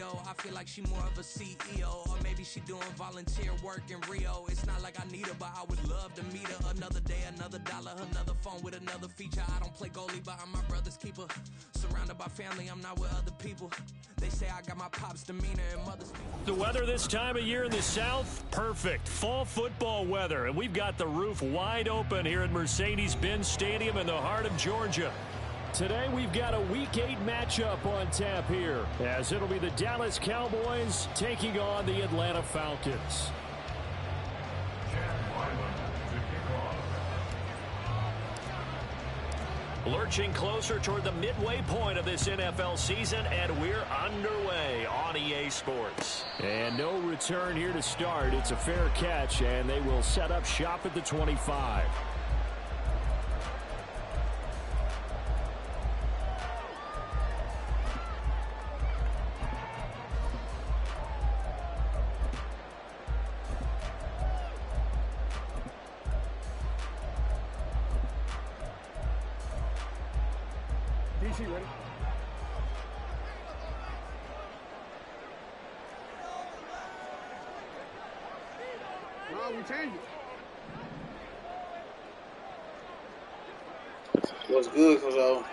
Rio. I feel like she more of a CEO, or maybe she doing volunteer work in Rio. It's not like I need her, but I would love to meet her. Another day, another dollar, another phone with another feature. I don't play goalie, but I'm my brother's keeper. Surrounded by family, I'm not with other people. They say I got my pop's demeanor and mother's. The weather this time of year in the South, perfect. Fall football weather, and we've got the roof wide open here at Mercedes-Benz Stadium in the heart of Georgia. Today we've got a Week 8 matchup on tap here, as it'll be the Dallas Cowboys taking on the Atlanta Falcons. Lurching closer toward the midway point of this NFL season, and we're underway on EA Sports. And no return here to start. It's a fair catch, and they will set up shop at the 25. DC ready? No, we changed it. What's good, Coach?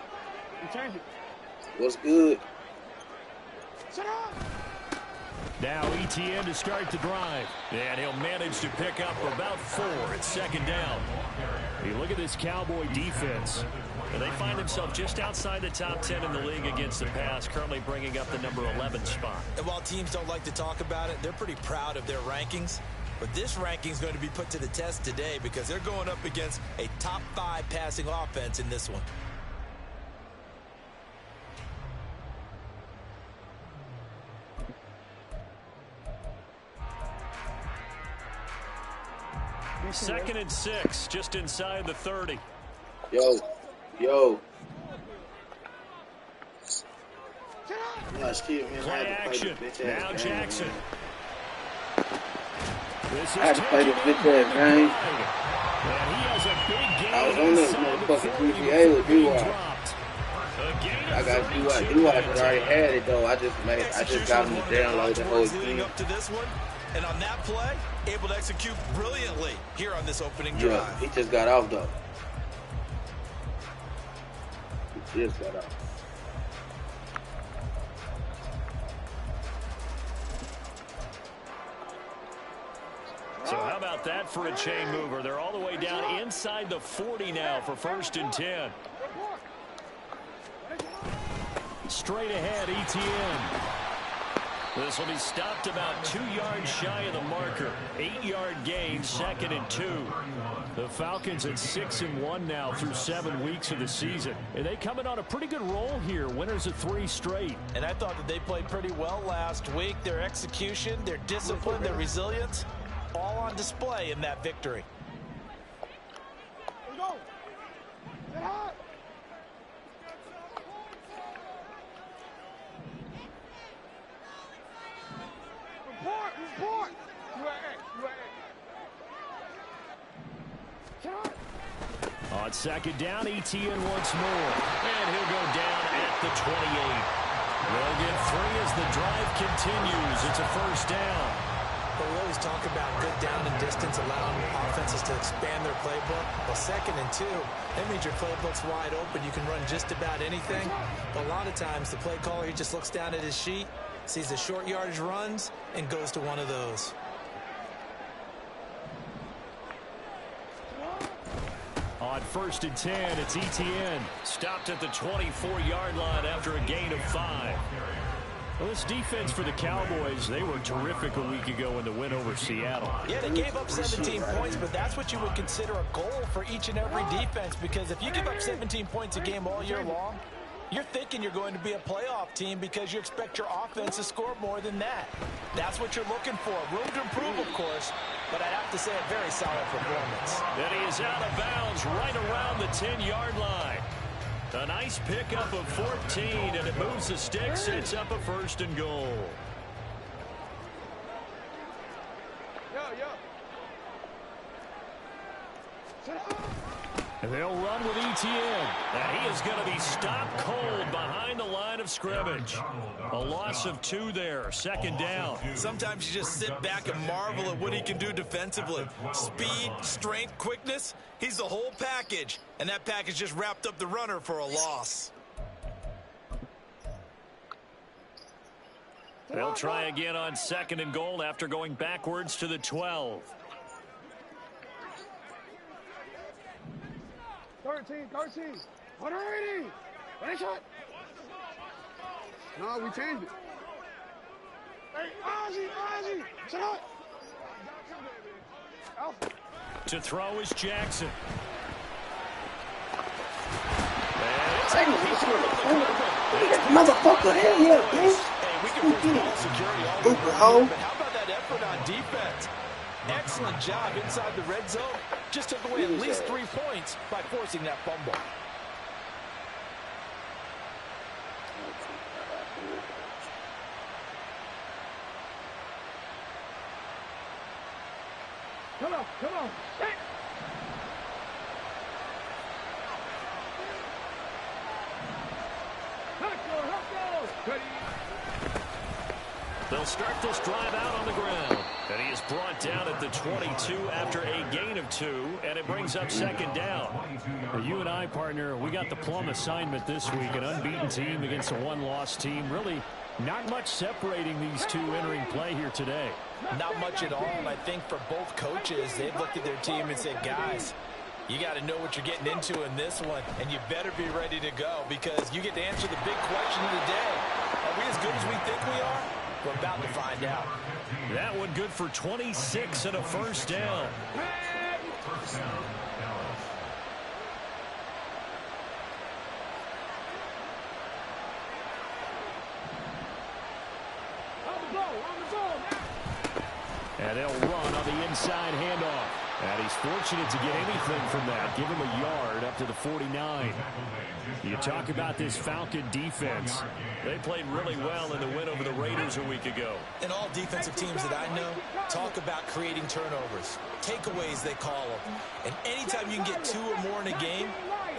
We changed it. What's good? Shut up! Now ETN to start the drive. And he'll manage to pick up about 4 at second down. You look at this Cowboy defense. And they find themselves just outside the top 10 in the league against the pass, currently bringing up the number 11 spot. And while teams don't like to talk about it, they're pretty proud of their rankings. But this ranking is going to be put to the test today because they're going up against a top 5 passing offense in this one. Second and 6, just inside the 30. Yo. Play action. Now Jackson. I had to play this bitch ass game. And he has a big game. I was on this motherfucking GTA with D-Watch. I got D-Watch. D-Watch had already had it though. I just got him to download the whole thing. Up to this one, and on that play, able to execute brilliantly here on this opening drive. Yeah, he just got off though. He just got off. So how about that for a chain mover? They're all the way down inside the 40 now for 1st and 10. Straight ahead, ETN. This will be stopped about 2 yards shy of the marker. 8-yard gain, 2nd and 2. The Falcons at 6-1 now through 7 weeks of the season. And they come in on a pretty good roll here. Winners of 3 straight. And I thought that they played pretty well last week. Their execution, their discipline, their resilience, all on display in that victory. Let's go. Get hot. Report. On 2nd down, ETN once more. And he'll go down at the 28. They'll get 3 as the drive continues. It's a 1st down. But we always talk about good down and distance, allowing offenses to expand their playbook. Well, 2nd and 2, that means your playbook's wide open. You can run just about anything. But a lot of times, the play caller, he just looks down at his sheet, sees the short yardage runs, and goes to one of those. On 1st and 10, it's ETN. Stopped at the 24-yard line after a gain of 5. Well, this defense for the Cowboys, they were terrific a week ago in the win over Seattle. Yeah, they gave up 17 points, but that's what you would consider a goal for each and every defense, because if you give up 17 points a game all year long, you're thinking you're going to be a playoff team because you expect your offense to score more than that. That's what you're looking for. Room to improve, of course, but I'd have to say a very solid performance. And he is out of bounds right around the 10-yard line. A nice pickup of 14, and it moves the stick, sets up a 1st and goal. Yo. Shut up. And they'll run with Etienne. And he is going to be stopped cold behind the line of scrimmage. A loss of 2 there, 2nd down. Sometimes you just sit back and marvel at what he can do defensively. Speed, strength, quickness, he's the whole package. And that package just wrapped up the runner for a loss. They'll try again on 2nd and goal after going backwards to the 12. 13. 180. Ready, shot. No, we changed it. Hey, Ozzy. Shut up. Alpha. To throw is Jackson. Motherfucker, hell yeah, bitch. Hey, we can force ball security all we want, but how about that effort on defense? Excellent job inside the red zone. Just took away at least 3 points by forcing that fumble. Come on. Hey. Let's go. They'll start this drive out on the ground. And he is brought down at the 22 after a gain of 2, and it brings up 2nd down. You and I, partner, we got the plum assignment this week, an unbeaten team against a 1-loss team. Really not much separating these two entering play here today. Not much at all, and I think for both coaches, they've looked at their team and said, guys, you got to know what you're getting into in this one, and you better be ready to go because you get to answer the big question of the day. Are we as good as we think we are? We're about to find out. That one good for 26 and a 1st down. And they'll run on the inside handoff. And he's fortunate to get anything from that. Give him a yard up to the 49. You talk about this Falcon defense. They played really well in the win over the Raiders a week ago. And all defensive teams that I know talk about creating turnovers. Takeaways, they call them. And anytime you can get 2 or more in a game,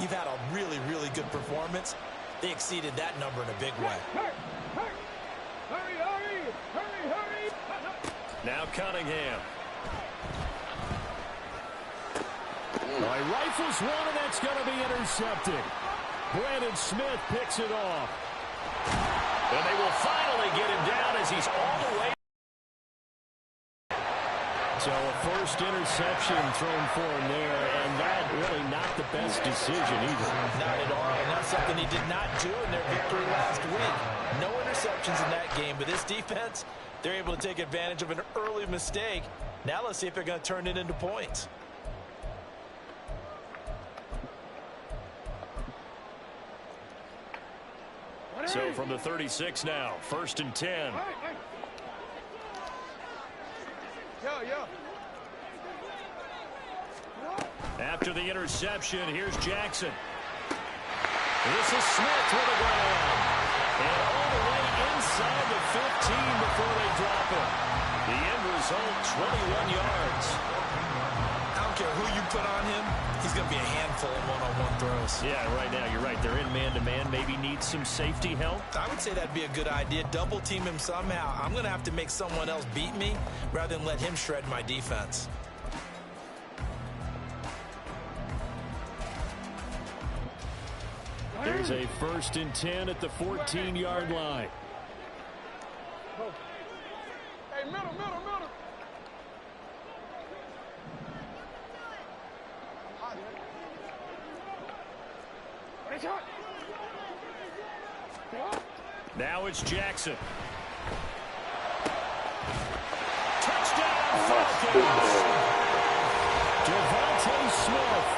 you've had a really, really good performance. They exceeded that number in a big way. Hurry. Now Cunningham. He rifles one, and that's going to be intercepted. Brandon Smith picks it off. And they will finally get him down as he's all the way. So a first interception thrown for him there, and that really not the best decision either. Not at all, and that's something he did not do in their victory last week. No interceptions in that game, but this defense, they're able to take advantage of an early mistake. Now let's see if they're going to turn it into points. So from the 36 now, 1st and 10. After the interception, here's Jackson. This is Smith with a grab. And all the way inside the 15 before they drop him. The end result, 21 yards. I don't care who you put on him, he's going to be a handful of one-on-one throws. Yeah, right now, you're right. They're in man-to-man. Maybe need some safety help. I would say that'd be a good idea. Double team him somehow. I'm going to have to make someone else beat me rather than let him shred my defense. There's a 1st and 10 at the 14-yard line. Hey, middle. Now it's Jackson. Touchdown, Falcons! Devontae Smith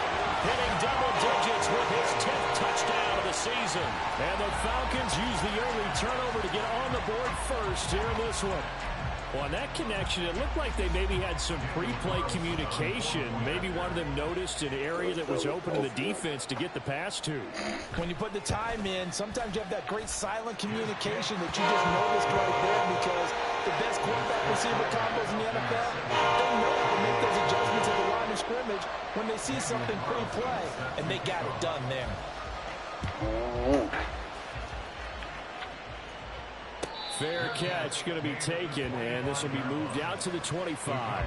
hitting double digits with his 10th touchdown of the season. And the Falcons use the early turnover to get on the board first here in this one. Well, on that connection, it looked like they maybe had some pre-play communication. Maybe one of them noticed an area that was open to the defense to get the pass to. When you put the time in, sometimes you have that great silent communication that you just noticed right there because the best quarterback receiver combos in the NFL, they know how to make those adjustments at the line of scrimmage when they see something pre-play, and they got it done there. Fair catch going to be taken, and this will be moved out to the 25.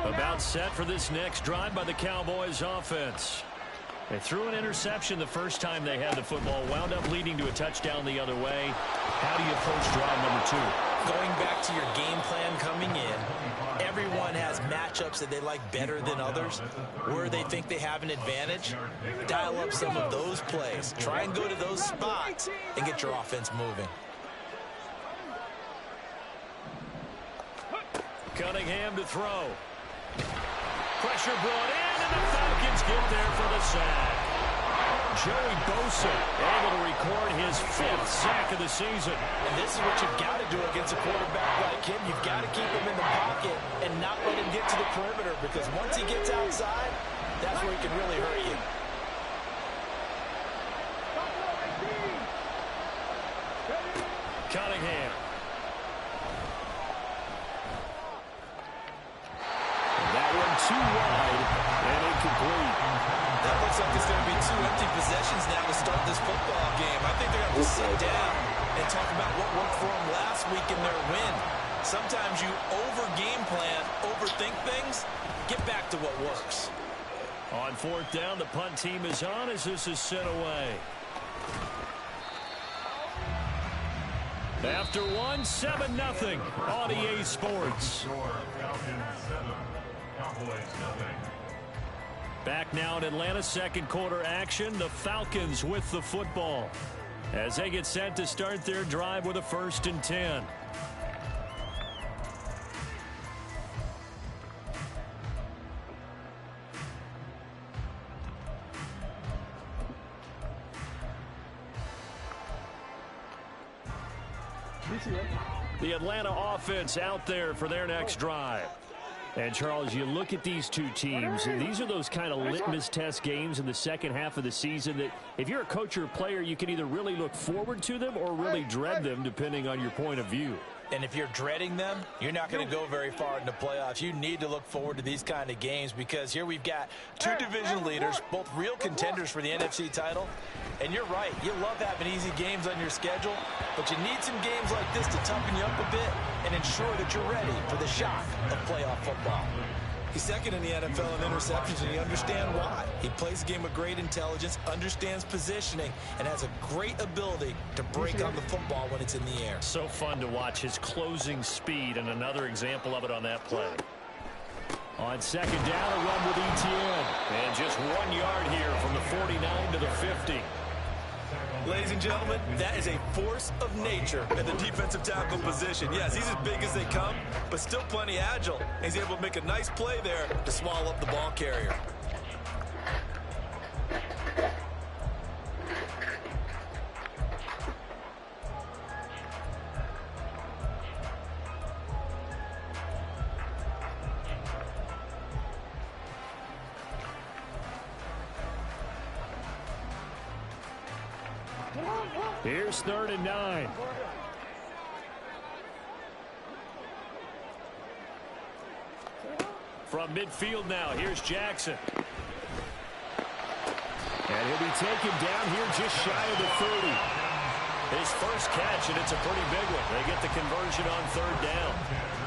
About set for this next drive by the Cowboys offense. They threw an interception the first time they had the football, wound up leading to a touchdown the other way. How do you approach drive number 2? Going back to your game plan coming in, everyone has matchups that they like better than others, where they think they have an advantage. Dial up some of those plays. Try and go to those spots and get your offense moving. Cunningham to throw. Pressure brought in, and the Falcons get there for the sack. Joey Bosa able to record his 5th sack of the season. And this is what you've got to do against a quarterback like him. You've got to keep him in the pocket and not let him get to the perimeter, because once he gets outside, that's where he can really hurt you. Cunningham. That one too wide and incomplete. That looks like it's going to be 2 empty possessions now to start this football game. I think they're going to have to sit down and talk about what worked for them last week in their win. Sometimes you over-game plan, overthink things. Get back to what works. On 4th down, the punt team is on as this is sent away. After 7-0 on EA Sports. Back now in Atlanta, second quarter action. The Falcons with the football as they get set to start their drive with a 1st and 10. The Atlanta offense out there for their next drive. And, Charles, you look at these two teams, and these are those kind of litmus test games in the second half of the season that if you're a coach or a player, you can either really look forward to them or really dread them, depending on your point of view. And if you're dreading them, you're not going to go very far in the playoffs. You need to look forward to these kind of games, because here we've got 2 division leaders, both real contenders for the NFC title. And you're right, you love having easy games on your schedule, but you need some games like this to toughen you up a bit and ensure that you're ready for the shock of playoff football. He's second in the NFL in interceptions, and you understand why. He plays the game with great intelligence, understands positioning, and has a great ability to break on the football when it's in the air. So fun to watch his closing speed, and another example of it on that play. On 2nd down, a run with Etienne. And just 1 yard here from the 49 to the 50. Ladies and gentlemen, that is a force of nature in the defensive tackle position. Yes, he's as big as they come, but still plenty agile. He's able to make a nice play there to swallow up the ball carrier. Here's 3rd and 9. From midfield now, here's Jackson. And he'll be taken down here just shy of the 30. His first catch, and it's a pretty big one. They get the conversion on 3rd down.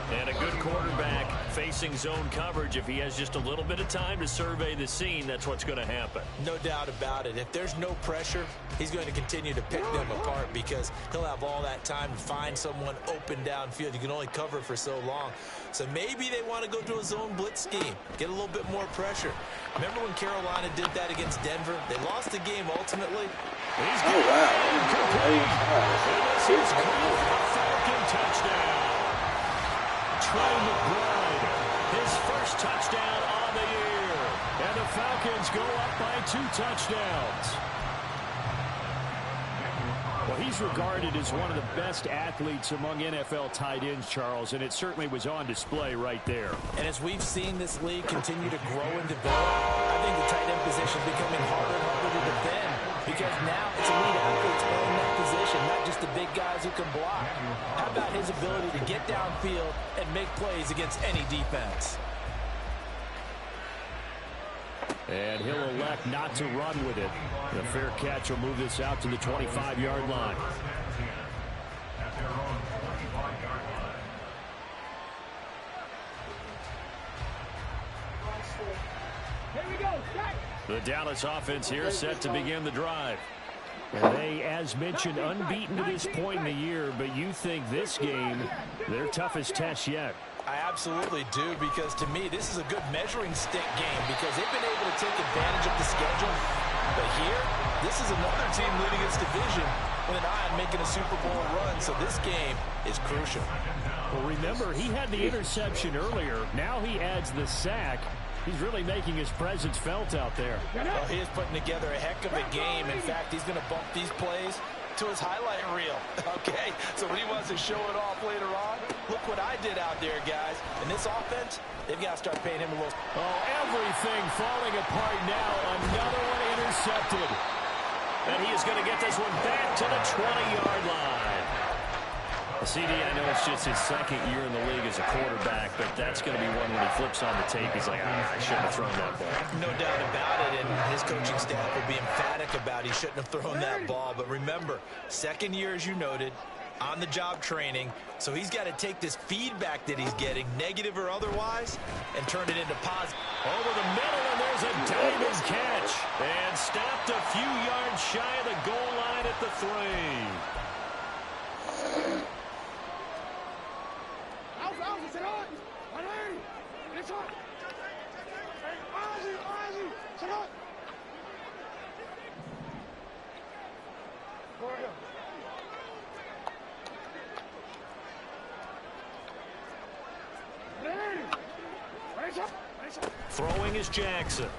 And a good quarterback facing zone coverage. If he has just a little bit of time to survey the scene, that's what's going to happen. No doubt about it. If there's no pressure, he's going to continue to pick them apart, because he'll have all that time to find someone open downfield. You can only cover for so long. So maybe they want to go to a zone blitz scheme, get a little bit more pressure. Remember when Carolina did that against Denver? They lost the game ultimately. Oh, wow. This is Falcon touchdown. Trey McBride, his first touchdown on the year. And the Falcons go up by 2 touchdowns. Well, he's regarded as one of the best athletes among NFL tight ends, Charles, and it certainly was on display right there. And as we've seen this league continue to grow and develop, I think the tight end position is becoming harder and harder to defend, because now it's elite athletes playing that position, not just the big guys who can block. How about his ability to get downfield and make plays against any defense? And he'll elect not to run with it. The fair catch will move this out to the 25-yard line. The Dallas offense here set to begin the drive. And they, as mentioned, unbeaten to this point in the year, but you think this game, their toughest test yet. I absolutely do, because to me, this is a good measuring stick game because they've been able to take advantage of the schedule. But here, this is another team leading its division with an eye on making a Super Bowl run, so this game is crucial. Well, remember, he had the interception earlier. Now he adds the sack. He's really making his presence felt out there. Well, he is putting together a heck of a game. In fact, he's going to bump these plays to his highlight reel. Okay, so when he wants to show it off later on, look what I did out there, guys. In this offense, they've got to start paying him a little. Oh, everything falling apart now. Another one intercepted. And he is going to get this one back to the 20-yard line. CD, I know it's just his second year in the league as a quarterback, but that's going to be one when he flips on the tape. He's like, I shouldn't have thrown that ball. No doubt about it, and his coaching staff will be emphatic about he shouldn't have thrown that ball. But remember, second year, as you noted, on-the-job training, so he's got to take this feedback that he's getting, negative or otherwise, and turn it into positive. Over the middle, and there's a diving catch. And stopped a few yards shy of the goal line at the 3. Throwing is Jackson.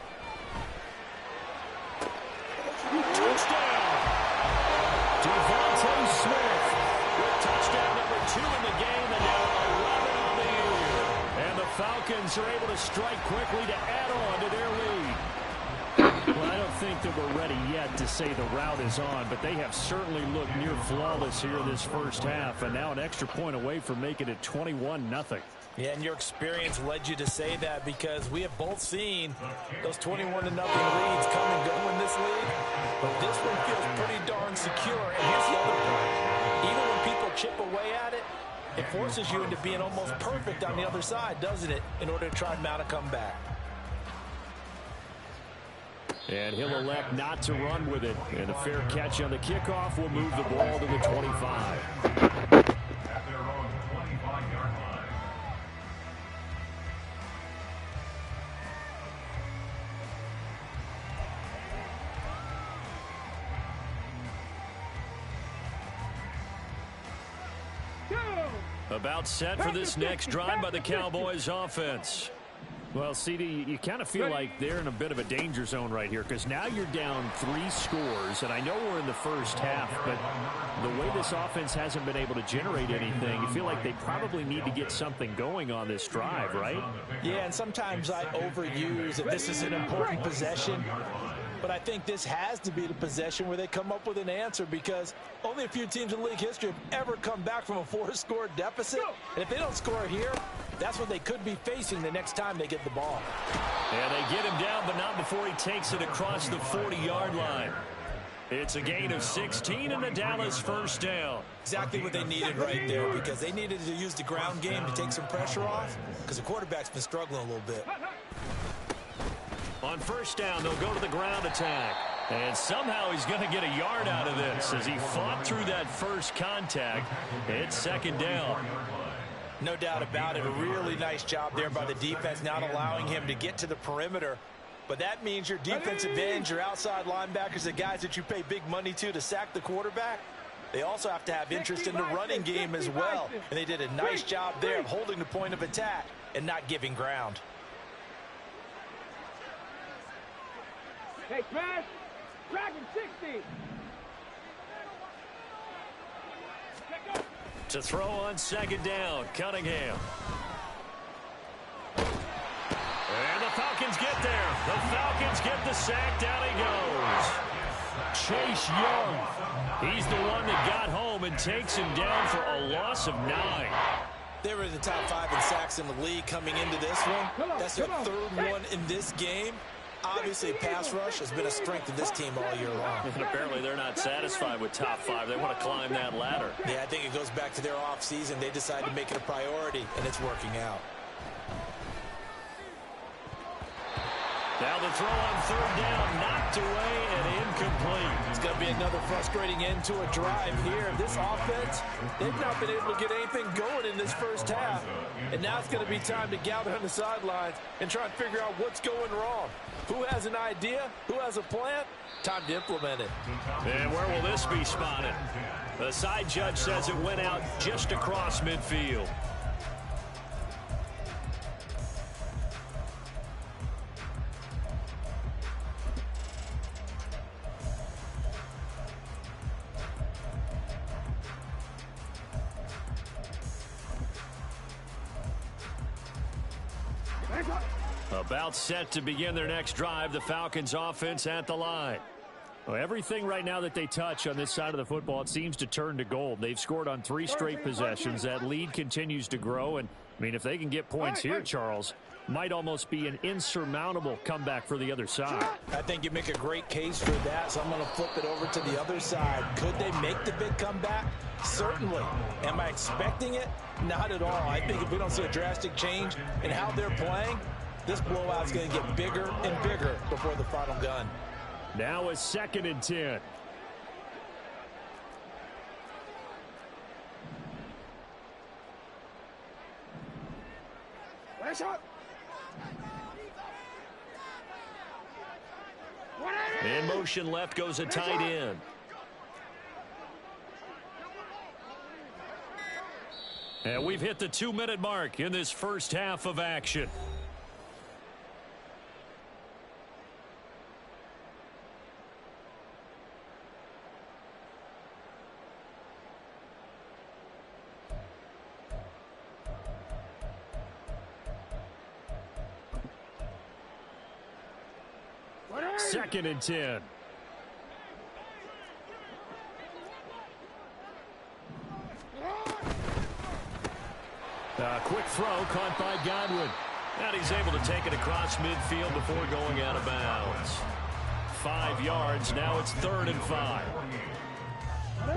Touchdown! Devontae Smith with touchdown number 2 in the game, and now 11 on the year. And the Falcons are able to strike quickly to add on to their lead. Well, I don't think that we're ready yet to say the route is on, but they have certainly looked near flawless here this first half, and now an extra point away from making it 21-0. Yeah, and your experience led you to say that because we have both seen those 21-0 leads come and go in this league. But this one feels pretty darn secure. And here's the other part. Even when people chip away at it, it forces you into being almost perfect on the other side, doesn't it, in order to try and mount a comeback. And he'll elect not to run with it. And a fair catch on the kickoff will move the ball to the 25. About set for this next drive by the Cowboys offense. Well, CD, you kind of feel like they're in a bit of a danger zone right here because now you're down 3 scores, and I know we're in the first half, but the way this offense hasn't been able to generate anything, you feel like they probably need to get something going on this drive, right? Yeah, and sometimes I overuse that this is an important possession. But I think this has to be the possession where they come up with an answer because only a few teams in league history have ever come back from a 4-score deficit. And if they don't score here, that's what they could be facing the next time they get the ball. And they get him down, but not before he takes it across the 40-yard line. It's a gain of 16 and the Dallas first down. Exactly what they needed right there because they needed to use the ground game to take some pressure off because the quarterback's been struggling a little bit. On first down, they'll go to the ground attack. And somehow he's going to get a yard out of this as he fought through that first contact. It's second down. No doubt about it. A really nice job there by the defense, not allowing him to get to the perimeter. But that means your defensive ends, your outside linebackers, the guys that you pay big money to sack the quarterback, they also have to have interest in the running game as well. And they did a nice job there of holding the point of attack and not giving ground. Hey, smash! Dragon 60! To throw on second down, Cunningham. And the Falcons get there. The Falcons get the sack. Down he goes. Chase Young. He's the one that got home and takes him down for a loss of 9. They were in the top 5 in sacks in the league coming into this one. That's their third one in this game. Obviously, pass rush has been a strength of this team all year long. And apparently they're not satisfied with top 5. They want to climb that ladder. Yeah, I think it goes back to their offseason. They decided to make it a priority, and it's working out. Now the throw on third down, knocked away and incomplete. It's going to be another frustrating end to a drive here. This offense, they've not been able to get anything going in this first half. And now it's going to be time to gather on the sidelines and try and figure out what's going wrong. Who has an idea? Who has a plan? Time to implement it. And where will this be spotted? The side judge says it went out just across midfield. About set to begin their next drive, the Falcons offense at the line. Well, everything right now that they touch on this side of the football, it seems to turn to gold. They've scored on 3 straight possessions. That lead continues to grow. And, I mean, if they can get points here, Charles, might almost be an insurmountable comeback for the other side. I think you make a great case for that, so I'm going to flip it over to the other side. Could they make the big comeback? Certainly. Am I expecting it? Not at all. I think if we don't see a drastic change in how they're playing, this blowout's going to get bigger and bigger before the final gun. Now a 2nd and 10. In motion left goes a tight end. And we've hit the 2-minute mark in this first half of action. Second and 10. Quick throw caught by Godwin. And he's able to take it across midfield before going out of bounds. 5 yards. Now it's 3rd and 5.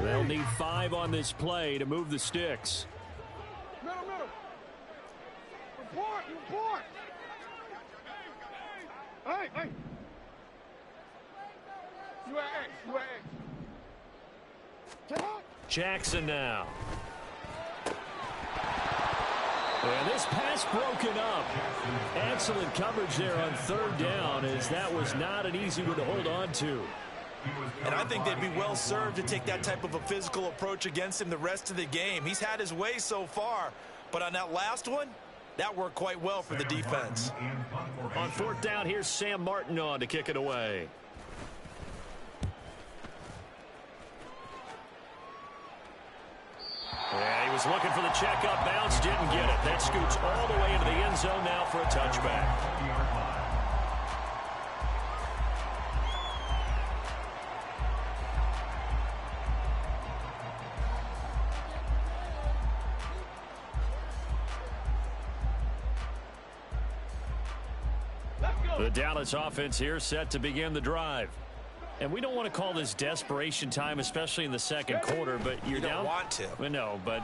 They'll need 5 on this play to move the sticks. Middle. Report. Hey. You at X. Jackson now. And this pass broken up. Excellent coverage there on 3rd down, as that was not an easy one to hold on to. And I think they'd be well served to take that type of a physical approach against him the rest of the game. He's had his way so far, but on that last one, that worked quite well for the defense. On 4th down, here's Sam Martin on to kick it away. Yeah, he was looking for the checkup bounce, didn't get it. That scoots all the way into the end zone now for a touchback. The Dallas offense here set to begin the drive. And we don't want to call this desperation time, especially in the second quarter, but you're you don't down. Want to. Well, no, but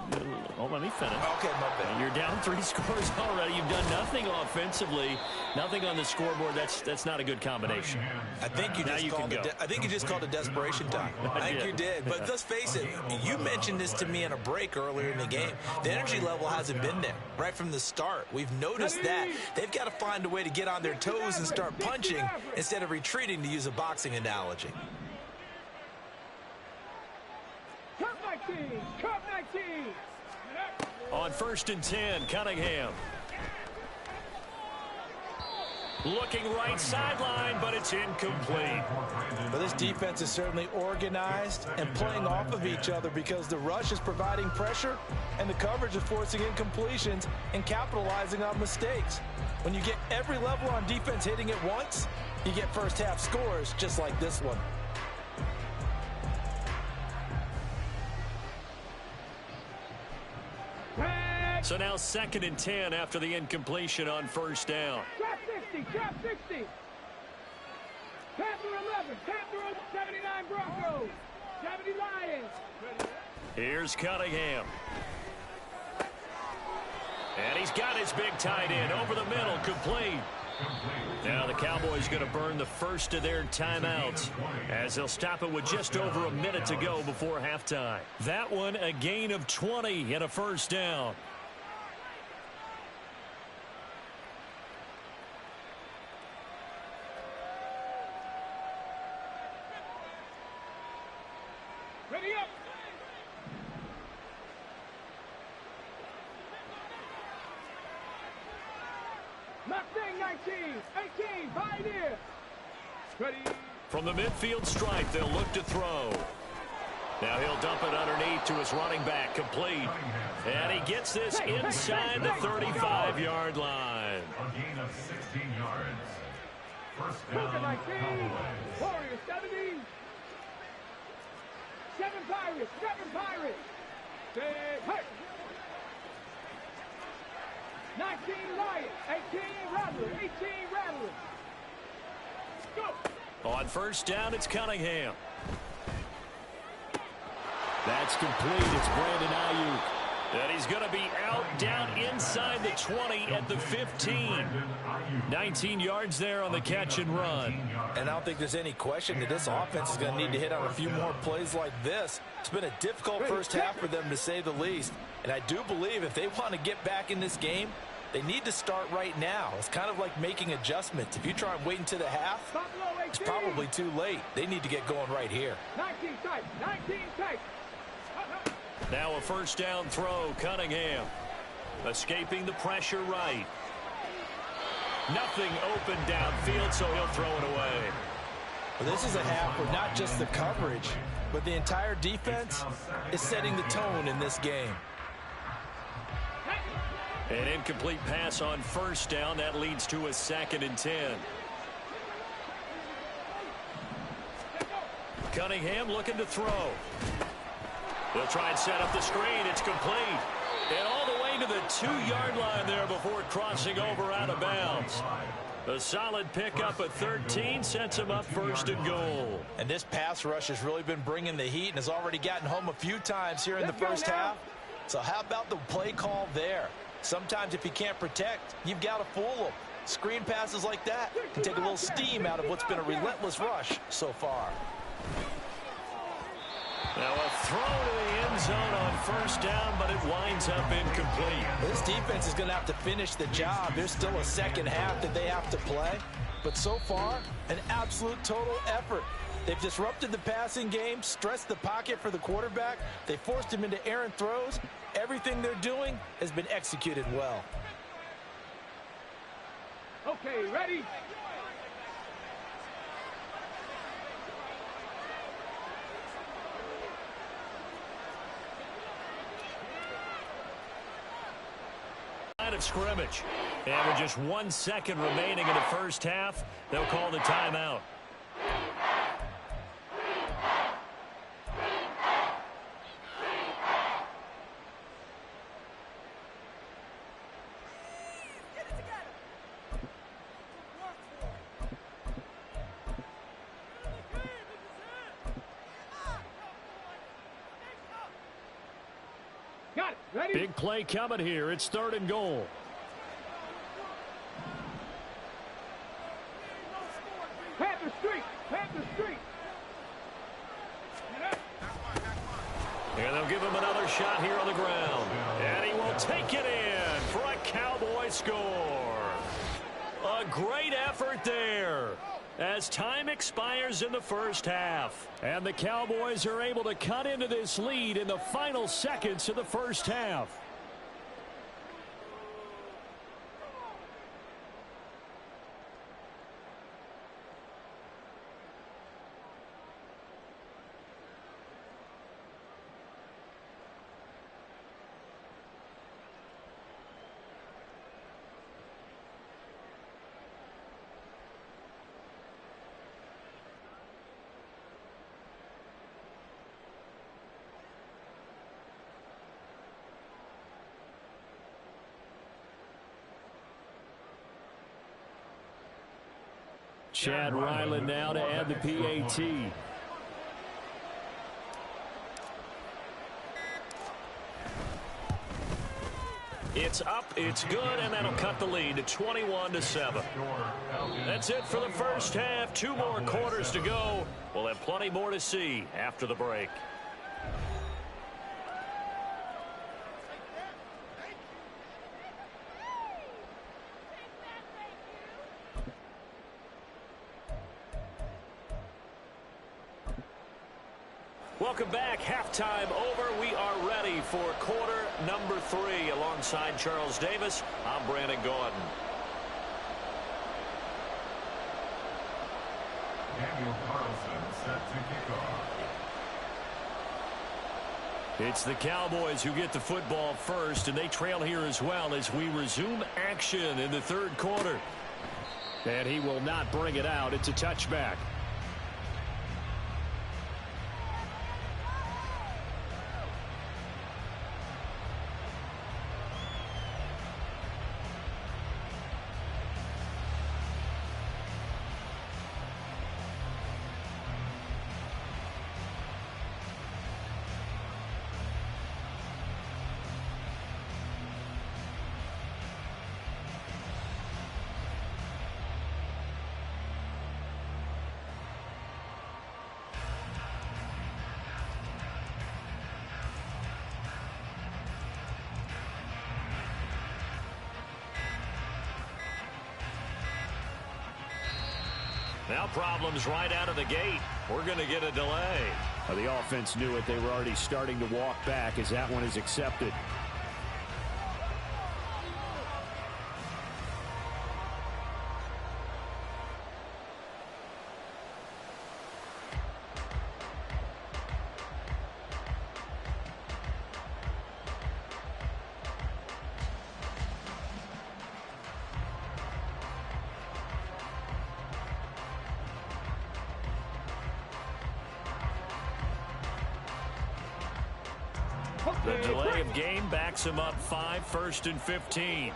let me finish. Okay, my bad. You're down 3 scores already. You've done nothing offensively, nothing on the scoreboard. That's not a good combination. I think you just called it desperation time. I think you did. But let's face it, you mentioned this to me in a break earlier in the game. The energy level hasn't been there right from the start. We've noticed that. They've got to find a way to get on their toes and start punching instead of retreating, to use a boxing analogy. Cut back team. On 1st and 10, Cunningham. Looking right sideline, but it's incomplete. But this defense is certainly organized and playing off of each other, because the rush is providing pressure and the coverage is forcing incompletions and capitalizing on mistakes. When you get every level on defense hitting at once, you get first half scores just like this one. So now 2nd and 10 after the incompletion on first down. Trap 60, trap 60. Panther 11, Panther 79 Broncos, 70 Lions. Here's Cunningham. And he's got his big tight end over the middle, complete. Now the Cowboys going to burn the first of their timeouts as they'll stop it with just over a minute to go before halftime. That one a gain of 20 and a first down. Ready up. Mustang 19, 18, Pioneer. Ready. From the midfield stripe, they'll look to throw. Now he'll don't dump it underneath to his running back, complete. And he gets this inside the 35-yard line. A gain of 16 yards. First down, 19, Warriors 70. 7 Pirates, 7 Pirates. Hey. 19 Lions, 18 Rattlers, 18 Rattlers. Go. On first down, it's Cunningham. That's complete. It's Brandon Ayuk. And he's going to be out down inside the 20 at the 15. 19 yards there on the catch and run. And I don't think there's any question that this offense is going to need to hit on a few more plays like this. It's been a difficult first half for them, to say the least. And I do believe if they want to get back in this game, they need to start right now. It's kind of like making adjustments. If you try and wait until the half, it's probably too late. They need to get going right here. 19 tight, 19 tight. Now a first down throw, Cunningham. Escaping the pressure right. Nothing open downfield, so he'll throw it away. Well, this is a half where not just the coverage, but the entire defense is setting the tone in this game. An incomplete pass on first down. That leads to a 2nd and 10. Cunningham looking to throw. They'll try and set up the screen. It's complete. And all the way to the 2-yard line there before crossing over out of bounds. A solid pickup at 13 sets him up 1st and goal. And this pass rush has really been bringing the heat and has already gotten home a few times here in the first half. So how about the play call there? Sometimes if you can't protect, you've got to fool them. Screen passes like that can take a little steam out of what's been a relentless rush so far. Now a throw to the end zone on first down, but it winds up incomplete. This defense is going to have to finish the job. There's still a second half that they have to play. But so far, an absolute total effort. They've disrupted the passing game, stressed the pocket for the quarterback. They forced him into errant throws. Everything they're doing has been executed well. Okay, ready? Line of scrimmage. And with just 1 second remaining in the first half, they'll call the timeout. Got it, ready? Big play coming here. It's 3rd and goal. Panther Street, Panther Street. And they'll give him another shot here on the ground. And he will take it in for a Cowboy score. A great effort there as time expires in the first half. And the Cowboys are able to cut into this lead in the final seconds of the first half. Chad Ryland now to add the PAT. It's up, it's good, and that'll cut the lead to 21-7. That's it for the first half. 2 more quarters to go. We'll have plenty more to see after the break. Welcome back. Halftime over. We are ready for quarter number 3. Alongside Charles Davis, I'm Brandon Gordon. Daniel Carlson set to kick off. It's the Cowboys who get the football first, and they trail here as well as we resume action in the 3rd quarter. And he will not bring it out. It's a touchback. Now problems right out of the gate. We're going to get a delay. The offense knew it. They were already starting to walk back as that one is accepted. The delay of game backs him up 5, 1st and 15.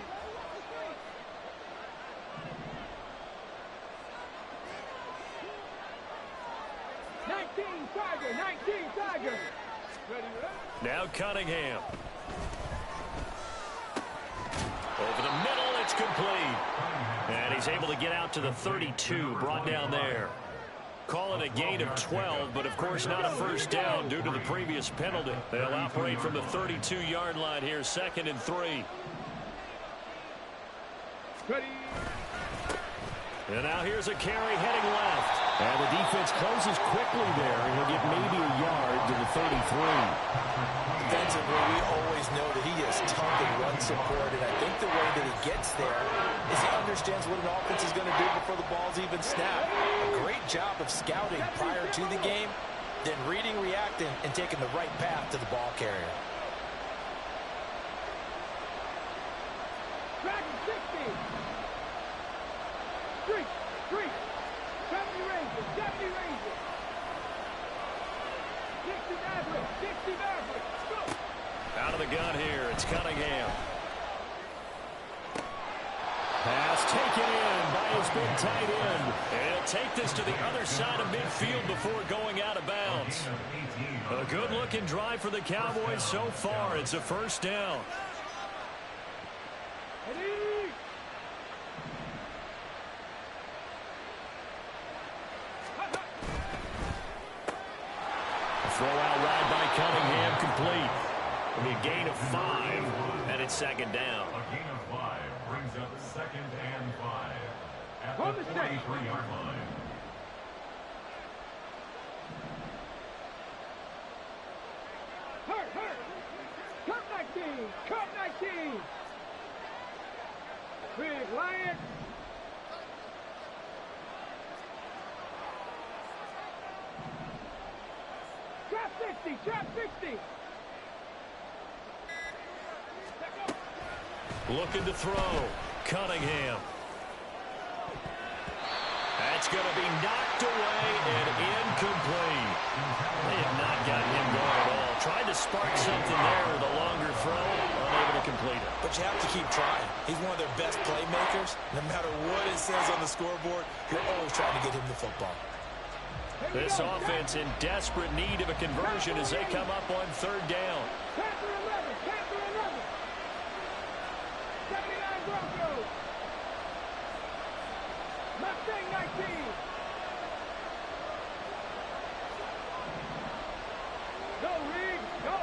Now Cunningham. Over the middle, it's complete. And he's able to get out to the 32, brought down there. Call it a gain of 12, but of course not a first down due to the previous penalty. They'll operate from the 32-yard line here, 2nd and 3. And now here's a carry heading left. And the defense closes quickly there, and he'll get maybe a yard to the 33. Defensively, we always know that he is tough in run support, and I think the way that he gets there is he understands what an offense is going to do before the ball's even snapped. A great job of scouting prior to the game, then reading, reacting, and taking the right path to the ball carrier. Dragon 60. 3. 70 Rangers. 70 Rangers. 60 Mavericks. 60 Mavericks. Go. Out of the gun here. It's Cunningham. Pass taken in by his big tight end. And he'll take this to the other side of midfield before going out of bounds. A good-looking drive for the Cowboys so far. It's a first down. Throw out wide by Cunningham, complete. It'll be a gain of 5, and it's 2nd down. A gain of 5 brings up 2nd and 5 at the 43-yard line. Hurt. Cup 19. Cup 19. Big Lion. Trap 60. Trap 60. Looking to throw. Cunningham. That's going to be knocked away and incomplete. They have not gotten him going at all. Tried to spark something there with a longer throw. Unable to complete it. But you have to keep trying. He's one of their best playmakers. No matter what it says on the scoreboard, you're always trying to get him the football. This offense in desperate need of a conversion as they come up on third down. Panther 11, Panther 11. 79 Broncos. Mustang 19. Go, Reed, go.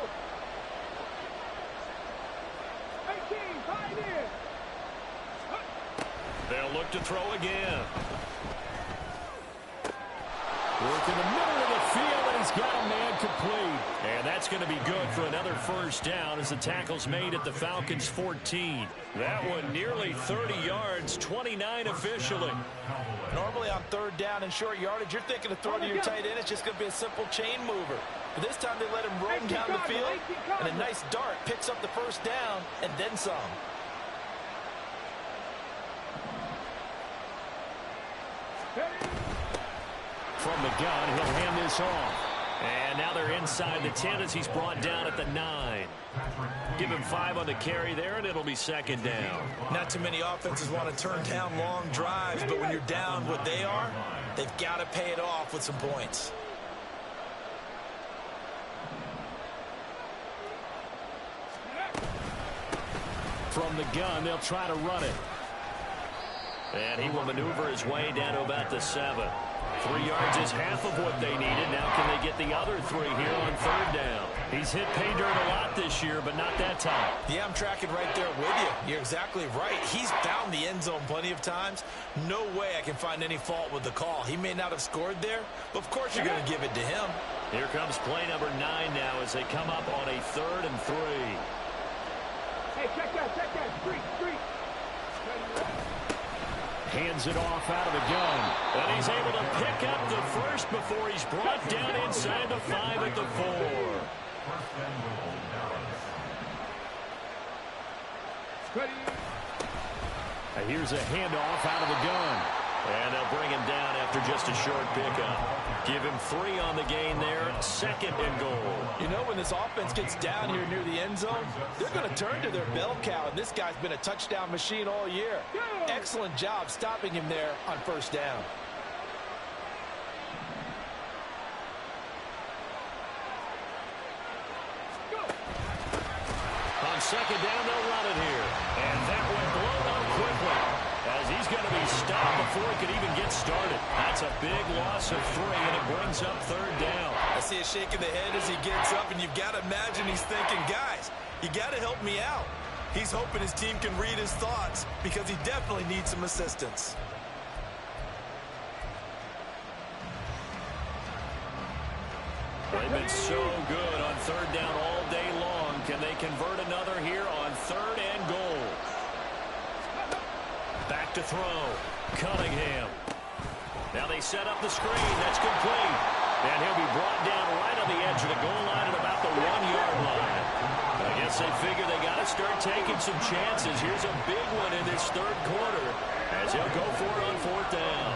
18, Pioneer. They'll look to throw again. Work in the middle of the field, and he's got a man complete. And that's going to be good for another first down as the tackle's made at the Falcons' 14. That one nearly 30 yards, 29 officially. Normally on third down and short yardage, you're thinking of throwing to your tight end. It's just going to be a simple chain mover. But this time they let him roam down the field, and a nice dart picks up the first down and then some. From the gun, he'll hand this off. And now they're inside the 10 as he's brought down at the 9. Give him 5 on the carry there, and it'll be second down. Not too many offenses want to turn down long drives, but when you're down what they are, they've got to pay it off with some points. From the gun, they'll try to run it. And he will maneuver his way down to about the 7. 3 yards is half of what they needed. Now can they get the other 3 here on third down? He's hit pay dirt a lot this year, but not that time. Yeah, I'm tracking right there with you. You're exactly right. He's found the end zone plenty of times. No way I can find any fault with the call. He may not have scored there, but of course you're going to give it to him. Here comes play number 9 now as they come up on a 3rd and 3. Hey, check that, street. Hands it off out of the gun. And he's able to pick up the first before he's brought down inside the 5 at the 4. Here's a handoff out of the gun. And they'll bring him down after just a short pickup. Give him 3 on the gain there. 2nd and goal. You know, when this offense gets down here near the end zone, they're going to turn to their bell cow, and this guy's been a touchdown machine all year. Excellent job stopping him there on first down. On second down, they'll run it here. And that one blown up quickly, as he's going to be stopped before he could even get started. That's a big loss of 3, and it brings up third down. I see a shake of the head as he gets up, and you've got to imagine he's thinking, guys, you got to help me out. He's hoping his team can read his thoughts because he definitely needs some assistance. They've been so good on third down all day long. Can they convert another here on 3rd and goal? Back to throw. Cunningham. Now they set up the screen. That's complete. And he'll be brought down right on the edge of the goal line at about the 1-yard line. I guess they figure they got to start taking some chances. Here's a big one in this 3rd quarter as he'll go for it on 4th down.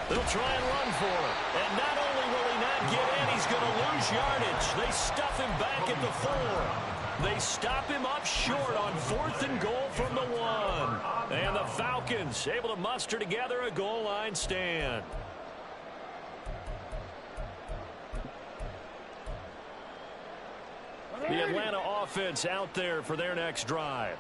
They'll try and run for it. And not only will he not get in, he's going to lose yardage. They stuff him back at the 4. They stop him up short on 4th and goal from the 1. And the Falcons able to muster together a goal line stand. The Atlanta offense out there for their next drive.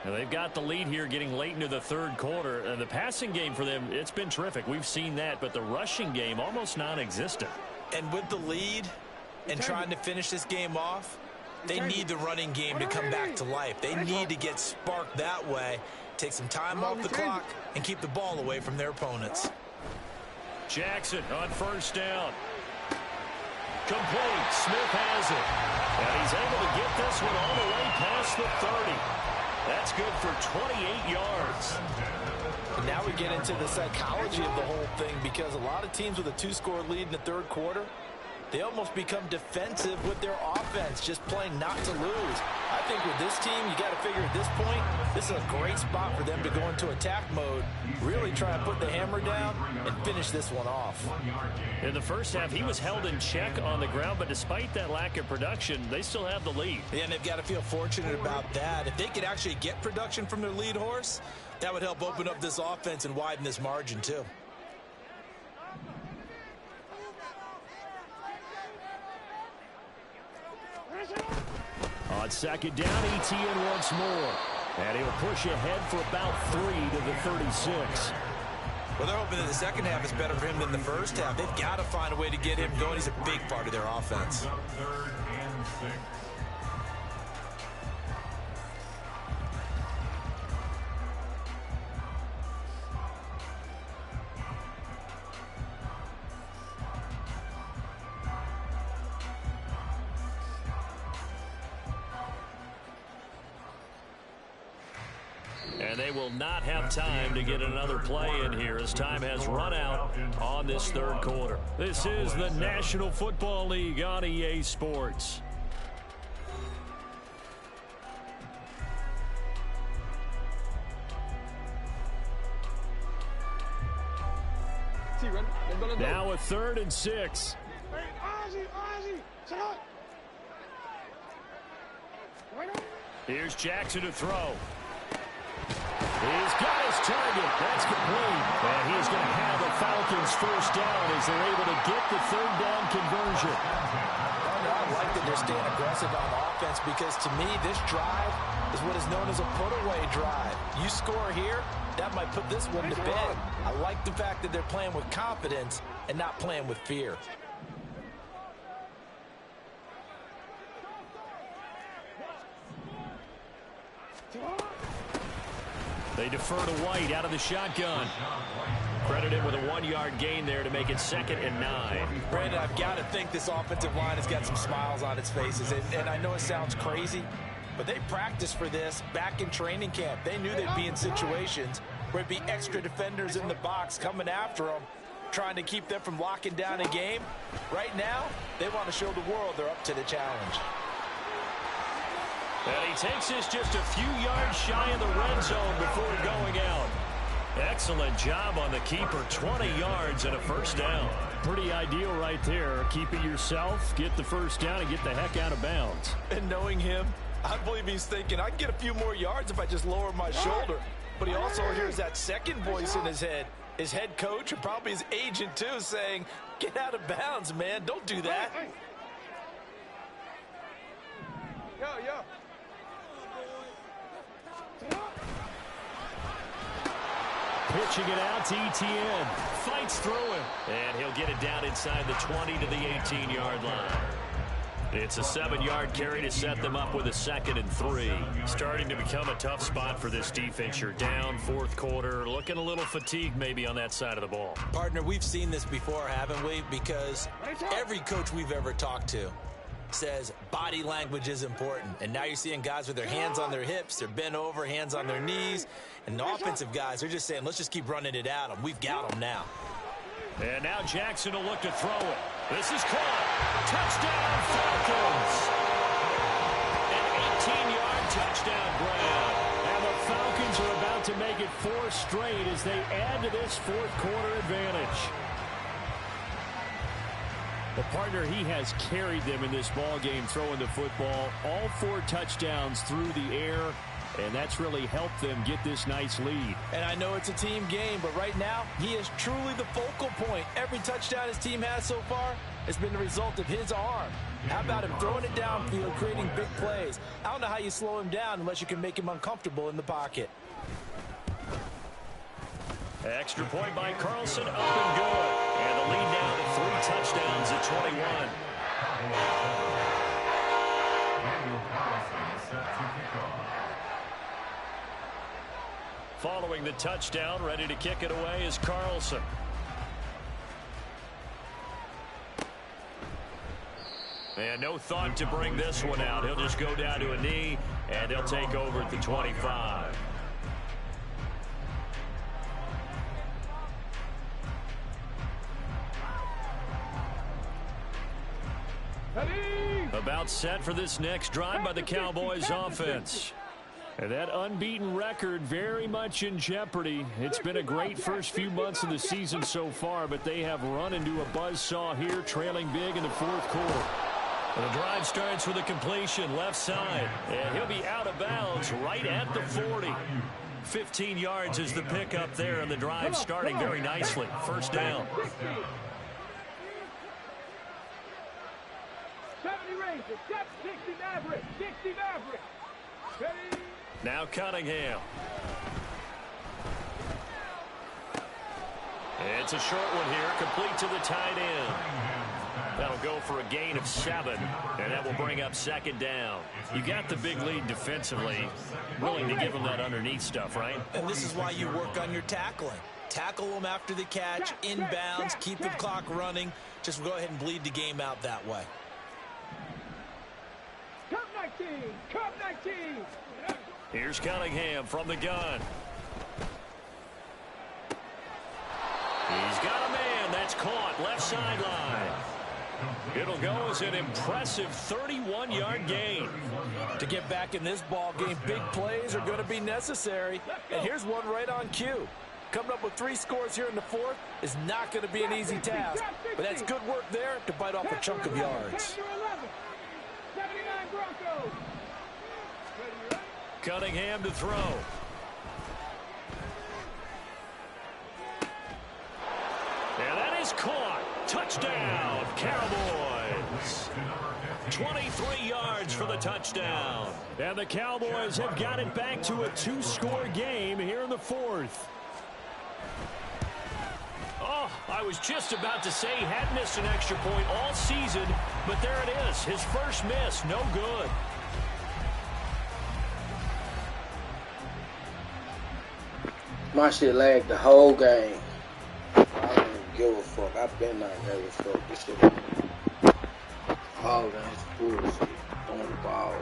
And they've got the lead here getting late into the 3rd quarter. And the passing game for them, it's been terrific. We've seen that, but the rushing game almost non-existent. And with the lead and trying to finish this game off, they need the running game to come back to life. They need to get sparked that way, take some time off the clock, and keep the ball away from their opponents. Jackson on first down. Complete. Smith has it. And he's able to get this one all the way past the 30. That's good for 28 yards. And now we get into the psychology of the whole thing, because a lot of teams with a 2-score lead in the 3rd quarter, they almost become defensive with their offense, just playing not to lose. I think with this team, you got to figure at this point, this is a great spot for them to go into attack mode, really try and put the hammer down and finish this one off. In the first half, he was held in check on the ground, but despite that lack of production, they still have the lead. Yeah, and they've got to feel fortunate about that. If they could actually get production from their lead horse, that would help open up this offense and widen this margin too. On second down, ETN once more. And he'll push ahead for about 3 to the 36. Well, they're hoping that the second half is better for him than the first half. They've got to find a way to get him going. He's a big part of their offense. 3rd and 6. And they will not have time to get another play in here as time has run out on this third quarter. This is the National Football League on EA Sports. Now a 3rd and 6. Here's Jackson to throw. He's got his target. That's complete. And he's going to have the Falcons first down as they're able to get the 3rd down conversion. I like that they're staying aggressive on offense because to me this drive is what is known as a put-away drive. You score here, that might put this one to bed. I like the fact that they're playing with confidence and not playing with fear. They defer to White out of the shotgun. Credited with a 1-yard gain there to make it 2nd and 9. Brandon, I've got to think this offensive line has got some smiles on its faces. And I know it sounds crazy, but they practiced for this back in training camp. They knew they'd be in situations where it'd be extra defenders in the box coming after them, trying to keep them from locking down a game. Right now, they want to show the world they're up to the challenge. And he takes this just a few yards shy of the red zone before going out. Excellent job on the keeper. 20 yards and a first down. Pretty ideal right there. Keep it yourself, get the first down, and get the heck out of bounds. And knowing him, I believe he's thinking, I can get a few more yards if I just lower my shoulder. But he also hears that second voice in his head. His head coach, and probably his agent too, saying, get out of bounds, man. Don't do that. Yo. Pitching it out to ETN. Fights through him. And he'll get it down inside the 20 to the 18-yard line. It's a 7-yard carry to set them up with a 2nd and 3. Starting to become a tough spot for this defense. You're down 4th quarter. Looking a little fatigued maybe on that side of the ball. Partner, we've seen this before, haven't we? Because every coach we've ever talked to says body language is important. And now you're seeing guys with their hands on their hips, they're bent over, hands on their knees. And the offensive guys are just saying, let's just keep running it at them. We've got them now. And now Jackson will look to throw it. This is caught. Touchdown, Falcons. An 18-yard touchdown grab. And the Falcons are about to make it 4 straight as they add to this 4th quarter advantage. The partner, he has carried them in this ball game throwing the football. All 4 touchdowns through the air, and that's really helped them get this nice lead. And I know it's a team game, but right now, he is truly the focal point. Every touchdown his team has so far has been the result of his arm. How about him throwing it downfield, creating big plays? I don't know how you slow him down unless you can make him uncomfortable in the pocket. Extra point by Carlson, up and good. And the lead now to 3 touchdowns at 21. Following the touchdown, ready to kick it away is Carlson. And no thought to bring this one out. He'll just go down to a knee, and they'll take over at the 25. About set for this next drive by the Cowboys offense. And that unbeaten record very much in jeopardy. It's been a great first few months of the season so far, but they have run into a buzzsaw here, trailing big in the fourth quarter. And the drive starts with a completion left side, and he'll be out of bounds right at the 40. 15 yards is the pickup there, and the drive starting very nicely. First down. 70 Rangers, 60 Mavericks, 60 Mavericks. Now Cunningham. It's a short one here, complete to the tight end. That'll go for a gain of 7, and that will bring up second down. You got the big lead defensively, willing to give them that underneath stuff, right? And this is why you work on your tackling. Tackle them after the catch, inbounds, keep the clock running. Just go ahead and bleed the game out that way. Cup 19, Cup 19. Here's Cunningham from the gun. He's got a man. That's caught. Left sideline. It'll go as an impressive 31-yard gain. To get back in this ball game, big plays are going to be necessary. And here's one right on cue. Coming up with 3 scores here in the fourth is not going to be an easy task. But that's good work there to bite off a chunk of yards. 79 Broncos. Cunningham to throw. And that is caught. Touchdown, Cowboys. 23 yards for the touchdown. And the Cowboys have got it back to a 2-score game here in the fourth. Oh, I was just about to say he had missed an extra point all season, but there it is. His first miss, no good. My shit lagged the whole game. I don't even give a fuck. I've been not giving a fuck. This shit. Oh, that's bullshit. On the ball.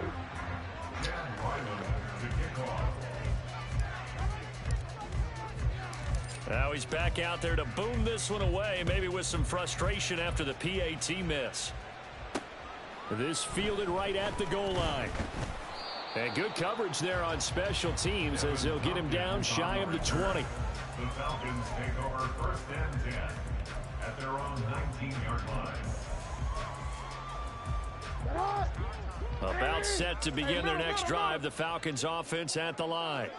Now he's back out there to boom this one away, maybe with some frustration after the PAT miss. This fielded right at the goal line. And good coverage there on special teams as they'll get him down shy of the 20. The Falcons take over first and 10 at their own 19-yard line. About set to begin their next drive, the Falcons offense at the line.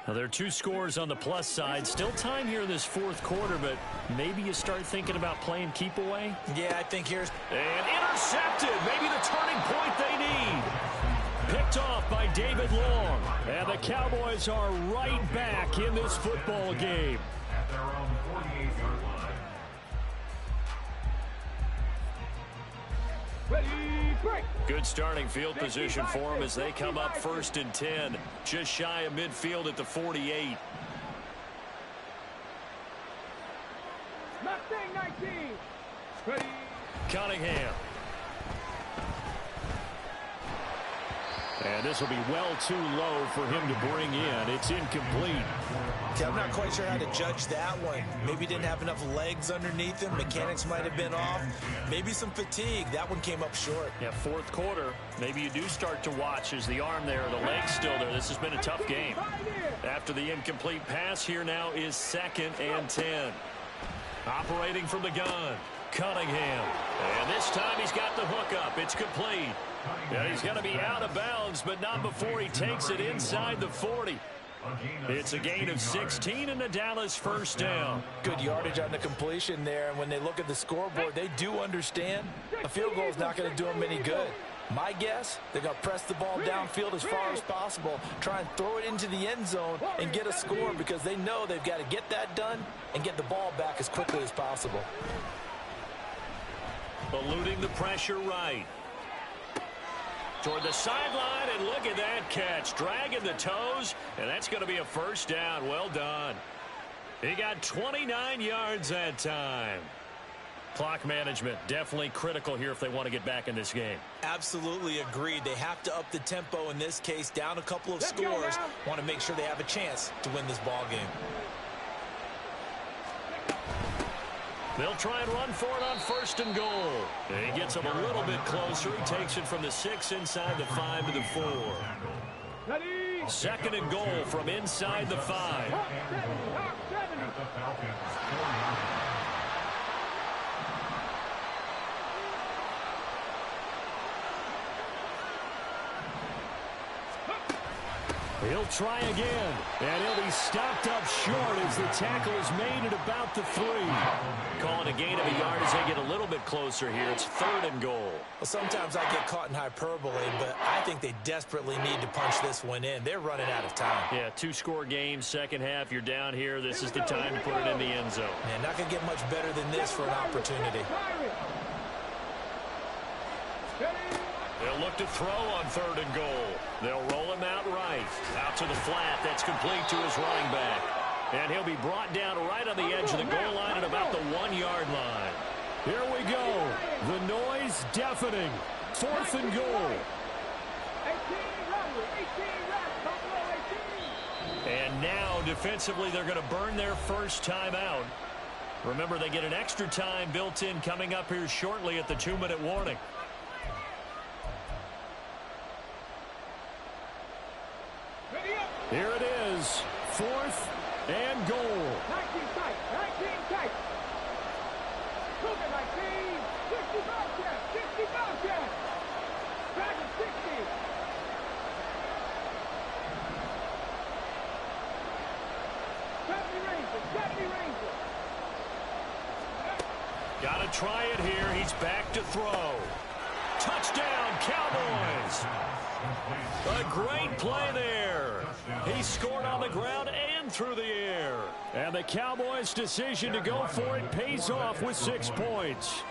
Now, there are 2 scores on the plus side. Still time here in this fourth quarter, but maybe you start thinking about playing keep away. Yeah, I think here's... And intercepted. Maybe the turning point they need. Picked off by David Long. And the Cowboys are right back in this football game. At their own 48-yard line. Ready, break. Good starting field position for them as they come up first and 10. Just shy of midfield at the 48. Mustang 19. Ready. Cunningham. And this will be well too low for him to bring in. It's incomplete. I'm not quite sure how to judge that one. Maybe didn't have enough legs underneath him. Mechanics might have been off. Maybe some fatigue. That one came up short. Yeah, fourth quarter. Maybe you do start to watch as the arm there, the leg's still there. This has been a tough game. After the incomplete pass, here now is 2nd and 10. Operating from the gun, Cunningham. And this time he's got the hook up. It's complete. And he's going to be out of bounds, but not before he takes it inside the 40. It's a gain of 16 and a Dallas first down. Good yardage on the completion there, and when they look at the scoreboard, they do understand a field goal is not going to do them any good. My guess, they're going to press the ball downfield as far as possible, try and throw it into the end zone and get a score because they know they've got to get that done and get the ball back as quickly as possible. Eluding the pressure right. Toward the sideline, and look at that catch. Dragging the toes, and that's going to be a first down. Well done. He got 29 yards that time. Clock management definitely critical here if they want to get back in this game. Absolutely agreed. They have to up the tempo in this case, down a couple of scores. Want to make sure they have a chance to win this ball game. They'll try and run for it on 1st and goal. And he gets them a little bit closer. He takes it from the 6 inside the 5 to the 4. 2nd and goal from inside the 5. He'll try again, and he'll be stopped up short as the tackle is made at about the 3. Calling a gain of a yard as they get a little bit closer here. It's 3rd and goal. Well, sometimes I get caught in hyperbole, but I think they desperately need to punch this one in. They're running out of time. Yeah, 2-score game, second half. You're down here. This is the time to put it in the end zone. Man, not going to get much better than this for an opportunity. They'll look to throw on 3rd and goal. They'll roll him out right. Out to the flat. That's complete to his running back. And he'll be brought down right on the edge of the goal line at about the 1-yard line. Here we go. The noise deafening. 4th and goal. And now, defensively, they're going to burn their first timeout. Remember, they get an extra time built in coming up here shortly at the 2-minute warning. Here it is, 4th and goal. 19 tight, 19 tight. Look at 19, 65 cats, 65 cats. Dragon 60. 70 Rangers, 70 Rangers. Got to try it here. He's back to throw. Touchdown, Cowboys. A great play there. He scored on the ground and through the air. And the Cowboys' decision to go for it pays off with 6 points.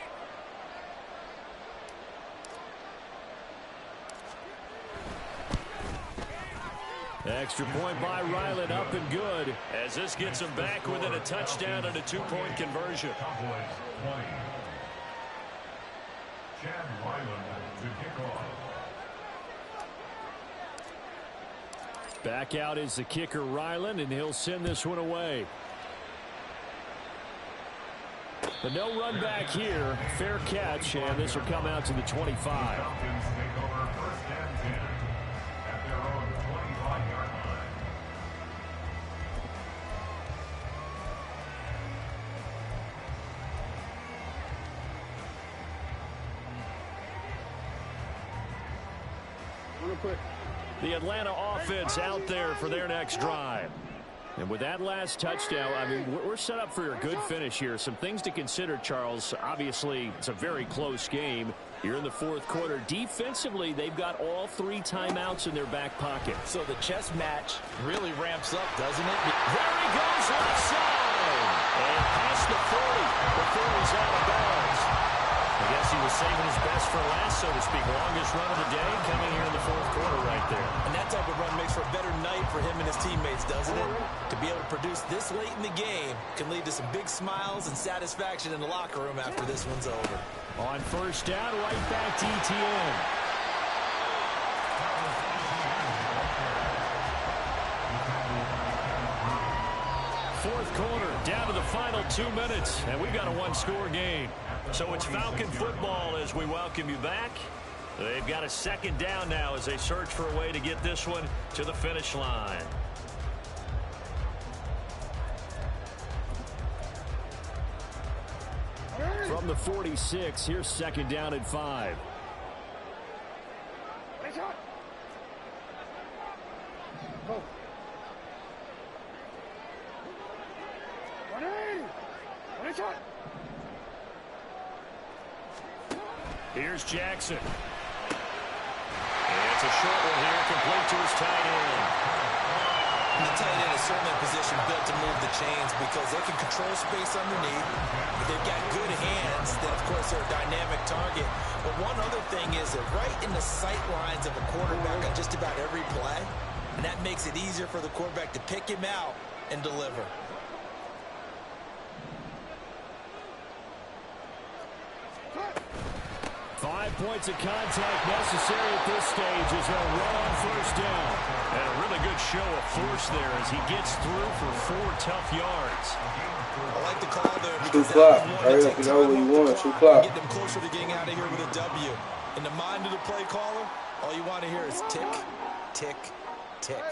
Extra point by Ryland, up and good. As this gets him back within a touchdown and a 2-point conversion. Cowboys 20. Chad Ryland to kick off. Back out is the kicker, Ryland, and he'll send this one away. But no run back here. Fair catch, and this will come out to the 25. Falcons take over 1st and 10 at their own 25-yard line. The Atlanta offense out there for their next drive. And with that last touchdown, I mean, we're set up for a good finish here. Some things to consider, Charles. Obviously, it's a very close game. You're in the 4th quarter. Defensively, they've got all 3 timeouts in their back pocket. So the chess match really ramps up, doesn't it? There he goes, left side. And past the 40 before he's out of bounds. I guess he was saving his best for last, so to speak. Longest run of the day coming here in the 4th quarter right there. And that type of run makes for a better night for him and his teammates, doesn't it? To be able to produce this late in the game can lead to some big smiles and satisfaction in the locker room after this one's over. On 1st down, right back to ETN. Fourth quarter, down to the final 2 minutes, and we've got a 1-score game. So it's Falcon football as we welcome you back. They've got a 2nd down now as they search for a way to get this one to the finish line. From the 46, here's 2nd down and 5. Go. 180. 180 shot. Here's Jackson. And it's a short one here, complete to his tight end. And the tight end is certainly a position built to move the chains because they can control space underneath. If they've got good hands, then of course they're a dynamic target. But one other thing is they're right in the sight lines of a quarterback on just about every play. And that makes it easier for the quarterback to pick him out and deliver. 5 points of contact necessary at this stage as they'll run on first down. And a really good show of force there as he gets through for 4 tough yards. I like the call there. 2 o'clock. Hurry up, you know what you want. 2 o'clock. Get them closer to getting out of here with a W. In the mind of the play caller, all you want to hear is tick, tick, tick.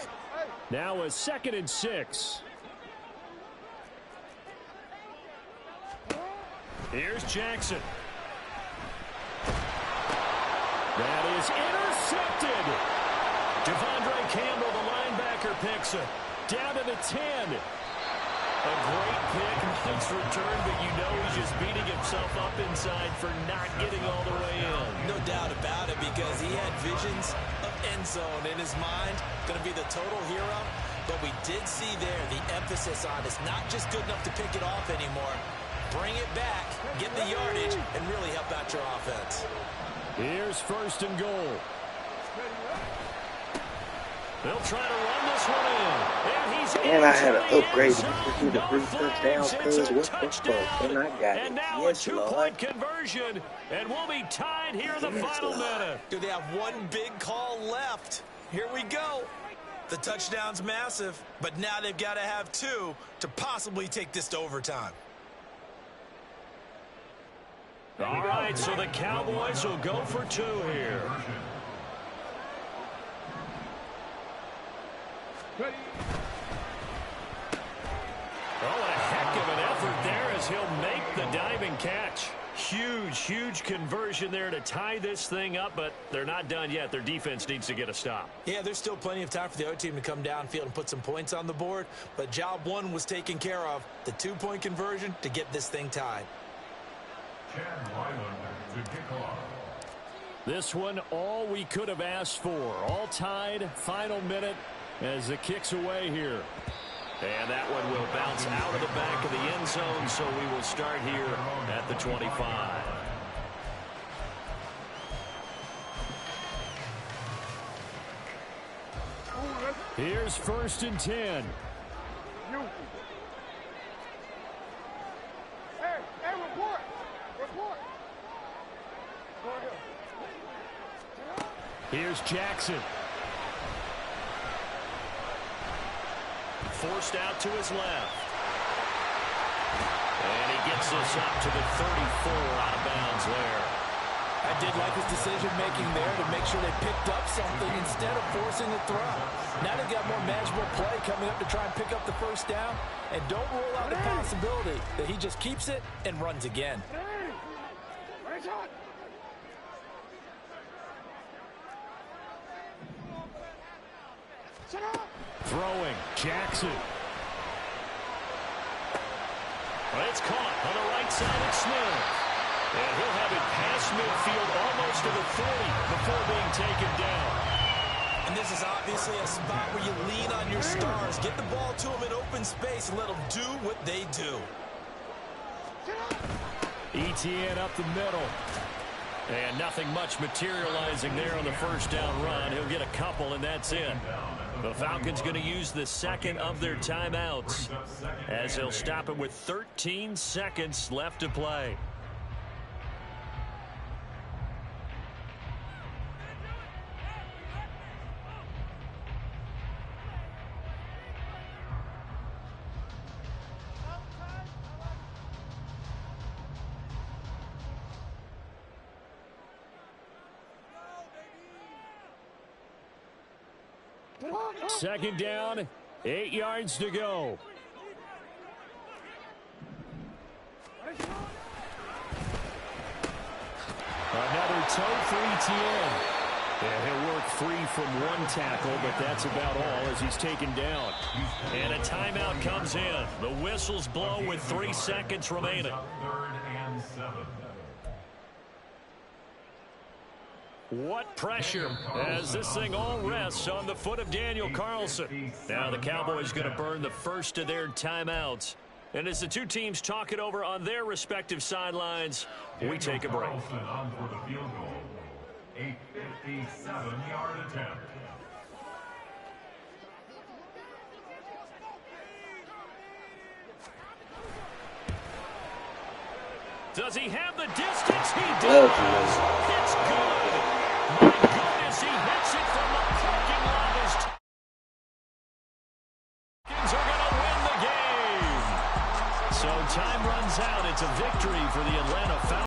Now a 2nd and 6. Here's Jackson. That is intercepted. Devondre Campbell, the linebacker, picks it. Down to the 10. A great pick, nice return, but you know he's just beating himself up inside for not getting all the way in. No doubt about it, because he had visions of end zone in his mind. Going to be the total hero, but we did see there the emphasis on it's not just good enough to pick it off anymore. Bring it back, get the yardage, and really help out your offense. Here's 1st and goal. They'll try to run this one in. And I had to upgrade to the 3 touchdowns because what the fuck? And I got and it. now Yes, a 2-point Lord. conversion, and we'll be tied here in the final minute. Do they have one big call left? Here we go. The touchdown's massive, but now they've got to have 2 to possibly take this to overtime. All right, so the Cowboys will go for 2 here. Oh, a heck of an effort there as he'll make the diving catch. Huge, huge conversion there to tie this thing up, but they're not done yet. Their defense needs to get a stop. Yeah, there's still plenty of time for the other team to come downfield and put some points on the board, but job 1 was taken care of. The 2-point conversion to get this thing tied. This one, all we could have asked for. All tied, final minute as the kick's away here. And that one will bounce out of the back of the end zone, so we will start here at the 25. Here's 1st and 10. Hey, report. Report. Go ahead. Here's Jackson. Forced out to his left. And he gets us up to the 34 out of bounds there. I did like his decision-making there to make sure they picked up something instead of forcing the throw. Now they've got more manageable play coming up to try and pick up the 1st down. And don't rule out the possibility that he just keeps it and runs again. Throwing, Jackson. Well, it's caught on the right side of Smith. And he'll have it past midfield almost to the 40 before being taken down. And this is obviously a spot where you lean on your stars. Get the ball to them in open space and let them do what they do. ETN up the middle. And nothing much materializing there on the 1st down run. He'll get a couple, and that's it. The Falcons going to use the 2nd of their timeouts as they'll stop it with 13 seconds left to play. Second down, 8 yards to go. Another toe for ETN. And he'll work free from 1 tackle, but that's about all as he's taken down. And a timeout comes in. The whistles blow with 3 seconds remaining. 3rd and 7. What pressure as this thing all rests on the foot of Daniel Carlson. Now the Cowboys going to burn the 1st of their timeouts. And as the 2 teams talk it over on their respective sidelines, we take a break. Carlson on for the field goal. A 57-yard attempt. Does he have the distance? He does. It's It's a victory for the Atlanta Falcons.